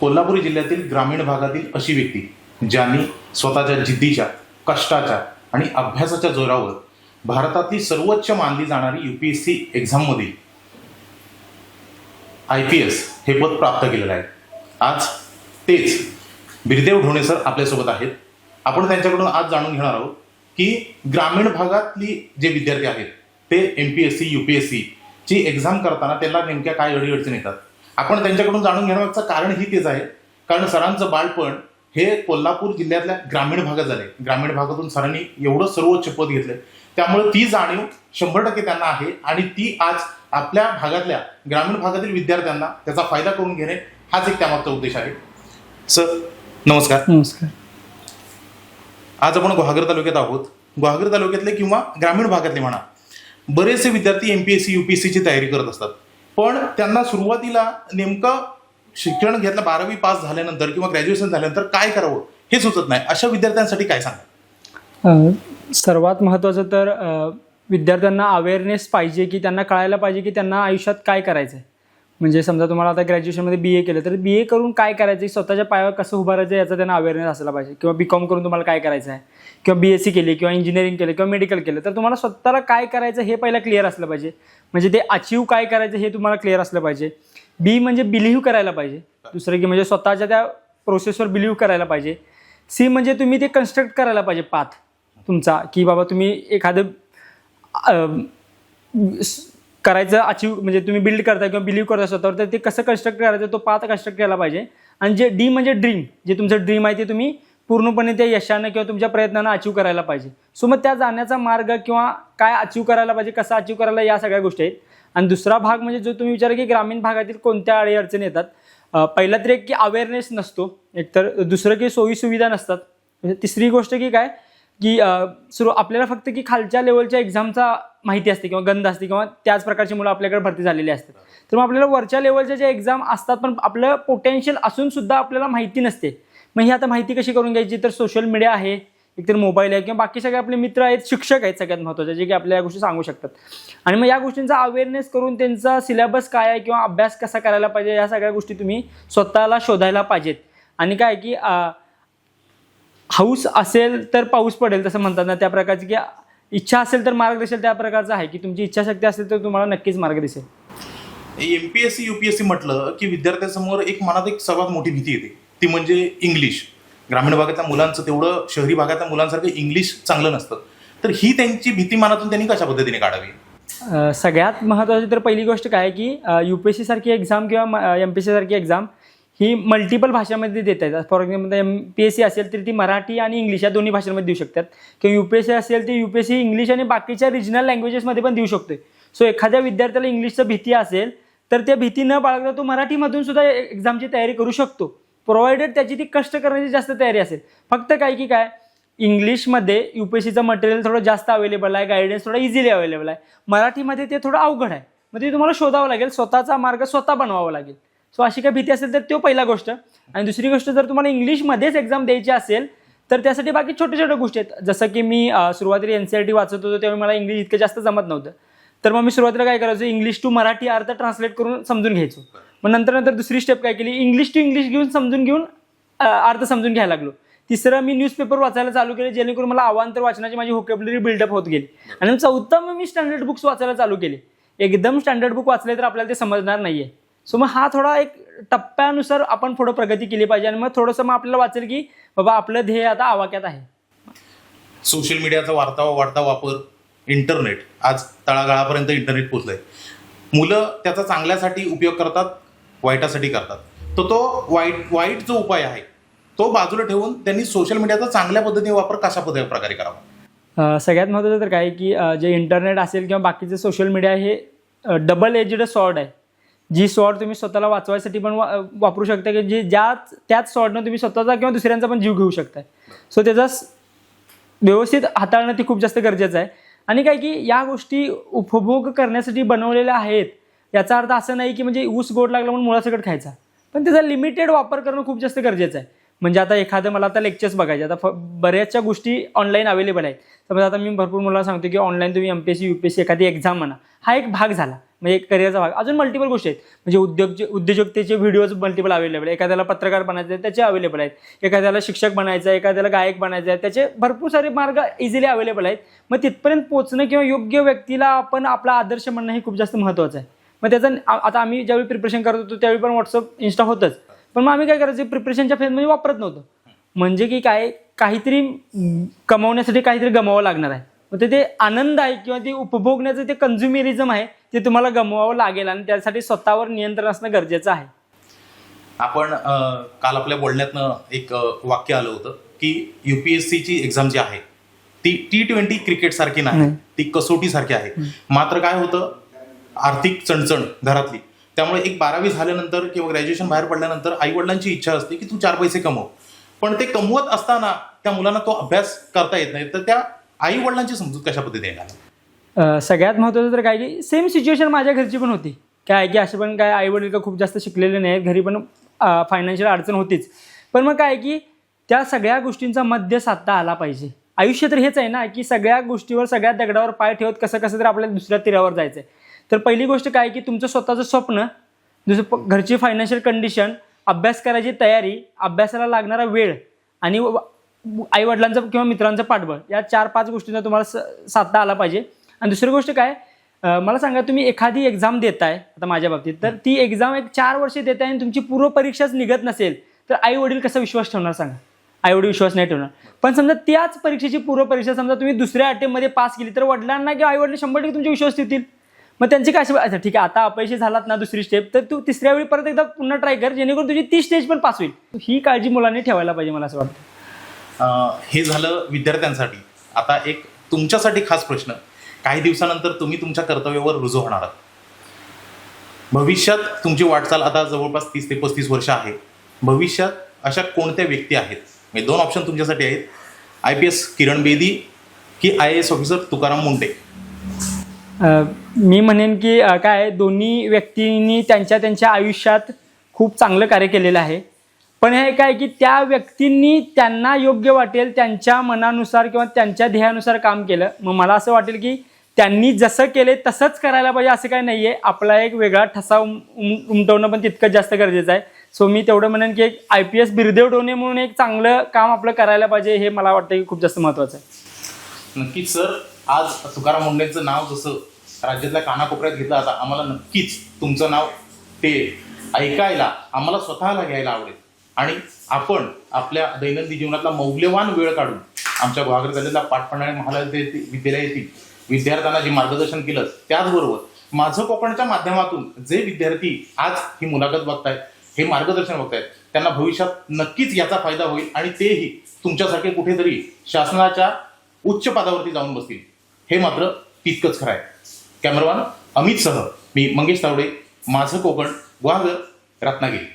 कोल्हापूर जिल्ह्यातील ग्रामीण भागातील अशी व्यक्ती ज्यांनी स्वतःच्या जिद्दीच्या, कष्टाच्या आणि अभ्यासाच्या जोरावर भारतातली सर्वोच्च मानली जाणारी UPSC एक्झाममधील IPS हे पद प्राप्त केलेलं आहे. आज तेच बिरदेव ढोणे सर आपल्यासोबत आहेत. आपण त्यांच्याकडून आज जाणून घेणार आहोत की ग्रामीण भागातली जे विद्यार्थी आहेत ते MPSC UPSC ची एक्झाम करताना त्यांना नेमक्या काय अडीअडचणी येतात. आपण त्यांच्याकडून जाणून घेण्याचं कारणही तेच आहे, कारण सरांचं बालपण हे कोल्हापूर जिल्ह्यातल्या ग्रामीण भागात झाले. ग्रामीण भागातून सरांनी एवढं सर्वोच्च पद घेतलंय, त्यामुळे ती जाणीव 100% त्यांना आहे आणि ती आज आपल्या भागातल्या ग्रामीण भागातील विद्यार्थ्यांना त्याचा फायदा करून घेणे हाच एक त्यामागचा उद्देश आहे. सर नमस्कार. नमस्कार. आज आपण गुहागर तालुक्यात आहोत. गुहागर तालुक्यातले किंवा ग्रामीण भागातले म्हणा, बरेचसे विद्यार्थी MPSC UPSC ची तयारी करत असतात, पण त्यांना सुरुवातीला नेमकं शिक्षण घेतलं 12वी पास झाल्यानंतर किंवा ग्रॅज्युएशन झाल्यानंतर काय करावं हे सुचत नाही. अशा विद्यार्थ्यांसाठी काय सांगा? सर्वात महत्त्वाचं तर विद्यार्थ्यांना अवेअरनेस पाहिजे की त्यांना कळायला पाहिजे की त्यांना आयुष्यात काय करायचं आहे. म्हणजे समजा तुम्हाला आता ग्रॅज्युएशनमध्ये BA केलं तर BA करून काय करायचं, स्वतःच्या पायावर कसं उभं राहायचं याचा त्यांना अवेअरनेस असला पाहिजे. किंवा BCom करून तुम्हाला काय करायचं आहे, किंवा BSc केली किंवा इंजिनिअरिंग केलं किंवा मेडिकल केलं तर तुम्हाला स्वतःला काय करायचं हे पहिलं क्लिअर असलं पाहिजे. म्हणजे ते अचीव काय करायचं हे तुम्हाला क्लिअर असलं पाहिजे. B म्हणजे बिलीव्ह करायला पाहिजे. दुसरं की म्हणजे स्वतःच्या त्या प्रोसेसवर बिलीव्ह करायला पाहिजे. C म्हणजे तुम्ही ते कन्स्ट्रक्ट करायला पाहिजे पाथ तुमचा, की बाबा तुम्ही एखादं करायचं अचीव म्हणजे तुम्ही बिल्ड करताय किंवा बिलीव्ह करताय स्वतःवर, तर ते कसं कन्स्ट्रक्ट करायचं तो पाथ कन्स्ट्रक्ट केला पाहिजे. आणि जे D म्हणजे ड्रीम, जे तुमचं ड्रीम आहे ते तुम्ही पूर्णपणे त्या यशानं किंवा तुमच्या प्रयत्नानं अचीव करायला पाहिजे. सो मग त्या जाण्याचा मार्ग किंवा काय अचीव करायला पाहिजे, कसं अचीव करायला, या सगळ्या गोष्टी आहेत. आणि दुसरा भाग म्हणजे जो तुम्ही विचारा की ग्रामीण भागातील कोणत्या अडीअडचणी येतात. पहिला तर एक की अवेअरनेस नसतो, एकतर दुसरं की सोयीसुविधा नसतात. म्हणजे तिसरी गोष्ट की काय की आपल्याला फक्त की खालच्या लेवलच्या एक्झामचा माहिती असते किंवा गंध असते किंवा त्याच प्रकारची मुलं आपल्याकडे भरती झालेली असतात. तर मग आपल्याला वरच्या लेवलच्या ज्या एक्झाम असतात पण आपलं पोटेन्शियल असून सुद्धा आपल्याला माहिती नसते. मग ही आता माहिती कशी करून घ्यायची, तर सोशल मीडिया आहे, एकतर मोबाईल आहे किंवा बाकी सगळे आपले मित्र आहेत, शिक्षक आहेत सगळ्यात महत्त्वाचे, जे की आपल्या या गोष्टी सांगू शकतात. आणि मग या गोष्टींचा अवेअरनेस करून त्यांचा सिलेबस काय आहे किंवा अभ्यास कसा करायला पाहिजे या सगळ्या गोष्टी तुम्ही स्वतःला शोधायला पाहिजेत. आणि काय की हाऊस असेल तर पाऊस पडेल तसं म्हणतात ना, त्या प्रकारची की इच्छा असेल तर मार्ग दिसेल, त्या प्रकारचं आहे की तुमची इच्छाशक्ती असेल तर तुम्हाला नक्कीच मार्ग दिसेल. MPSC UPSC म्हटलं की विद्यार्थ्यांसमोर एक मनात एक सर्वात मोठी भीती येते, ती म्हणजे इंग्लिश. ग्रामीण भागातल्या मुलांचं तेवढं शहरी भागातल्या मुलांसारखं इंग्लिश चांगलं नसतं. तर ही त्यांची भीती मनातून त्यांनी कशा पद्धतीने काढावी? सगळ्यात महत्त्वाची तर पहिली गोष्ट काय की UPSC सारखी एक्झाम किंवा MPSC सारखी एक्झाम ही मल्टिपल भाषांमध्ये देता येतात. फॉर एक्झाम्पल MPSC असेल तर ती मराठी आणि इंग्लिश या दोन्ही भाषांमध्ये देऊ शकतात, किंवा UPSC असेल तर UPSC इंग्लिश आणि बाकीच्या रिजनल लँग्वेजेसमध्ये पण देऊ शकतोय. सो एखाद्या विद्यार्थ्याला इंग्लिशचं भीती असेल तर त्या भीती न बाळगता तो मराठीमधून सुद्धा एक्झामची तयारी करू शकतो, प्रोव्हाइडेड त्याची ती कष्ट करण्याची जास्त तयारी असेल. फक्त काय की काय इंग्लिशमध्ये UPSCचं मटेरियल थोडं जास्त अवेलेबल आहे, गायडन्स थोडा इझिली अवेलेबल आहे. मराठीमध्ये ते थोडं अवघड आहे, मग ते तुम्हाला शोधावं लागेल, स्वतःचा मार्ग स्वतः बनवावा लागेल. सो अशी काही भीती असेल तर तो पहिला गोष्ट. आणि दुसरी गोष्ट, जर तुम्हाला इंग्लिशमध्येच एक्झाम द्यायची असेल तर त्यासाठी बाकी छोट्या छोट्या गोष्टी आहेत. जसं की मी सुरुवातीला NCERT वाचत होतो तेव्हा मला इंग्लिश इतकं जास्त जमत नव्हतं, तर मग मी सुरुवातीला काय करायचो, इंग्लिश टू मराठी अर्थ ट्रान्सलेट करून समजून घ्यायचो. मग नंतर दुसरी स्टेप काय केली, इंग्लिश टू इंग्लिश घेऊन समजून घेऊन अर्थ समजून घ्यायला लागलो. तिसरं मी न्यूजपेपर वाचायला चालू केले, जेणेकरून मला अवांतर वाचनाची माझी व्होकॅब्युलरी बिल्डअप होत गेली. आणि चौथं मग मी स्टँडर्ड बुक्स वाचायला चालू केले. एकदम स्टँडर्ड बुक वाचले तर आपल्याला ते समजणार नाहीये. सो मग हा थोडा एक टप्प्यानुसार आपण पुढे प्रगती केली पाहिजे. आणि मग थोडंसं मग आपल्याला वाचेल की बाबा आपलं ध्येय आता आवाक्यात आहे. सोशल मीडियाचा वाढता वापर, इंटरनेट, आज तळागाळापर्यंत इंटरनेट पोहोचलंय. मुलं त्याचा चांगल्यासाठी उपयोग करतात, वाईटासाठी करतात. तर तो वाईट जो उपाय आहे तो बाजूला ठेवून त्यांनी सोशल मीडियाचा चांगल्या पद्धतीने वापर कशा प्रकारे करावा? सगळ्यात महत्त्वाचं तर काय की जे इंटरनेट असेल किंवा बाकीचे सोशल मीडिया हे डबल एज्ड सॉर्ड आहे. जी सॉर्ड तुम्ही स्वतःला वाचवायसाठी पण वापरू शकता, की जे त्याच सॉर्डनं तुम्ही स्वतःचा किंवा दुसऱ्यांचा पण जीव घेऊ शकता. सो त्याचा व्यवस्थित हाताळणं ती खूप जास्त गरजेचं आहे. आणि काय की या गोष्टी उपभोग करण्यासाठी बनवलेल्या आहेत, याचा अर्थ असं नाही की म्हणजे ऊस गोड लागला म्हणून मुळासकट खायचा, पण त्याचा लिमिटेड वापर करणं खूप जास्त गरजेचं आहे. म्हणजे आता एखादं मला आता लेक्चर्स बघायचे, आता बऱ्याचशा गोष्टी ऑनलाईन अवेलेबल आहेत. समजा आता मी भरपूर मुलांना सांगतो की ऑनलाईन तुम्ही MPSC UPSC एखादी एक्झाम म्हणा, हा एक भाग झाला. म्हणजे करिअरचा भाग, अजून मल्टिपल गोष्टी आहेत. म्हणजे उद्योजकतेचे व्हिडिओज मल्टिपल अवेलेबल आहे. एखाद्याला पत्रकार बनायचे आहे त्याचे अवेलेबल आहेत, एखाद्याला शिक्षक बनायचं आहे, एखाद्याला गायक बनायचं आहे, त्याचे भरपूर सारे मार्ग इझिली अवेलेबल आहेत. मग तिथपर्यंत पोहोचणं किंवा योग्य व्यक्तीला आपण आपला आदर्श म्हणणं हे खूप जास्त महत्त्वाचं आहे. मग त्याचं आता आम्ही ज्यावेळी प्रिपरेशन करत होतो त्यावेळी पण व्हॉट्सअप इन्स्टा होतच, पण मग आम्ही काय करायचं प्रिपरेशनच्या फेजमध्ये वापरत नव्हतं. म्हणजे की काहीतरी कमवण्यासाठी काहीतरी गमवावं लागणार आहे. मग ते आनंद आहे किंवा ते उपभोगण्याचं ते कन्झ्युमेरिझम आहे ते तुम्हाला गमवावं लागेल आणि त्यासाठी स्वतःवर नियंत्रण असणं गरजेचं आहे. आपण काल आपल्या बोलण्यातनं एक वाक्य आलं होतं की UPSCची एक्झाम जी आहे ती T20 क्रिकेट सारखी नाही, ती कसोटी सारखी आहे. मात्र काय होतं, आर्थिक चणचण घरातली, त्यामुळे एक 12वी झाल्यानंतर किंवा ग्रॅज्युएशन बाहेर पडल्यानंतर आई वडिलांची इच्छा असते की तू 4 पैसे कमव, पण ते कमवत असताना त्या मुलांना तो अभ्यास करता येत नाही. तर त्या आई वडिलांची समजूत कशा पद्धतीने घाला? सगळ्यात महत्त्वाचं तर काय की सेम सिच्युएशन माझ्या घरची पण होती. काय की असे पण काय आई वडील का खूप जास्त शिकलेले नाहीत, घरी पण फायनान्शियल अडचण होतीच. पण मग काय की त्या सगळ्या गोष्टींचा मध्य साधता आला पाहिजे. आयुष्य तर हेच आहे ना की सगळ्या गोष्टीवर सगळ्या दगडावर पाय ठेवत कसं कसं तर आपल्याला दुसऱ्या तीरावर जायचं आहे. तर पहिली गोष्ट काय की तुमचं स्वतःचं स्वप्न, दुसरं घरची फायनान्शियल कंडिशन, अभ्यास करायची तयारी, अभ्यासाला लागणारा वेळ आणि आई वडिलांचं किंवा मित्रांचं पाठबळ, या 4-5 गोष्टींना तुम्हाला साधता आला पाहिजे. आणि दुसरी गोष्ट काय, मला सांगा तुम्ही एखादी एक्झाम देताय आता माझ्या बाबतीत, तर ती एक्झाम एक 4 वर्ष देताय आणि तुमची पूर्व परीक्षाच निघत नसेल तर आई वडील कसा विश्वास ठेवणार सांगा? आई वडील विश्वास नाही ठेवणार. पण समजा त्याच परीक्षेची पूर्व परीक्षा समजा तुम्ही दुसऱ्या अटेम्प्टमध्ये पास केली तर वडिलांना किंवा आई वडील 100% तुमचे विश्वास ठेवतील. मग त्यांची काय अच्छा ठीक आहे आता अपयशी झालात ना दुसरी स्टेप, तर तू तिसऱ्या वेळी परत एकदा पुन्हा ट्राय कर जेणेकरून तुझी ती स्टेज पण पास होईल. ही काळजी मुलांनी ठेवायला पाहिजे मला असं वाटतं. हे झालं विद्यार्थ्यांसाठी. आता एक तुमच्यासाठी खास प्रश्न, काही दिवसानंतर तुम्ही तुमच्या कर्तव्यावर रुजू होणार आहात. भविष्यात तुमची वाटचाल आता जवळपास 30 ते 35 वर्ष आहे. भविष्यात अशा कोणत्या व्यक्ती आहेत? म्हणजे 2 ऑप्शन तुमच्यासाठी आहेत, IPS किरण बेदी की IAS ऑफिसर तुकाराम मुंडे. मी म्हणेन की काय दोन्ही व्यक्तींनी त्यांच्या आयुष्यात खूप चांगलं कार्य केलेलं आहे. पण हे काय की त्या व्यक्तींनी त्यांना योग्य वाटेल त्यांच्या मनानुसार किंवा त्यांच्या ध्येयानुसार काम केलं. मग मला असं वाटेल की त्यांनी जसं केले तसंच करायला पाहिजे असं काही नाही आहे. आपला एक वेगळा ठसा उमटवणं पण तितकंच जास्त गरजेचं आहे. सो मी तेवढं म्हणेन की एक IPS बिरदेव डोने म्हणून एक चांगलं काम आपलं करायला पाहिजे, हे मला वाटतं की खूप जास्त महत्त्वाचं आहे. नक्कीच सर, आज तुकाराम मुंडेंचं नाव जसं राज्यातल्या कानाकोपऱ्यात घेतलं जातं, आम्हाला नक्कीच तुमचं नाव ते ऐकायला आम्हाला स्वतःला घ्यायला आवडेल. आणि आपण आपल्या दैनंदिन जीवनातला मौल्यवान वेळ काढून आमच्या गुहागर गल्लीला पाटपणारे विद्यालयातील विद्यार्थ्यांना जे मार्गदर्शन केलं, त्याचबरोबर माझं कोकणच्या माध्यमातून जे विद्यार्थी आज ही मुलाखत बघतायत, हे मार्गदर्शन बघतायत, त्यांना भविष्यात नक्कीच याचा फायदा होईल आणि तेही तुमच्यासारखे कुठेतरी शासनाच्या उच्च पदावरती जाऊन बसतील, हे मात्र तितकंच खरं आहे. कॅमेरामॅन अमितसह मी मंगेश तावडे, माझं कोकण, गुहागर, रत्नागिरी.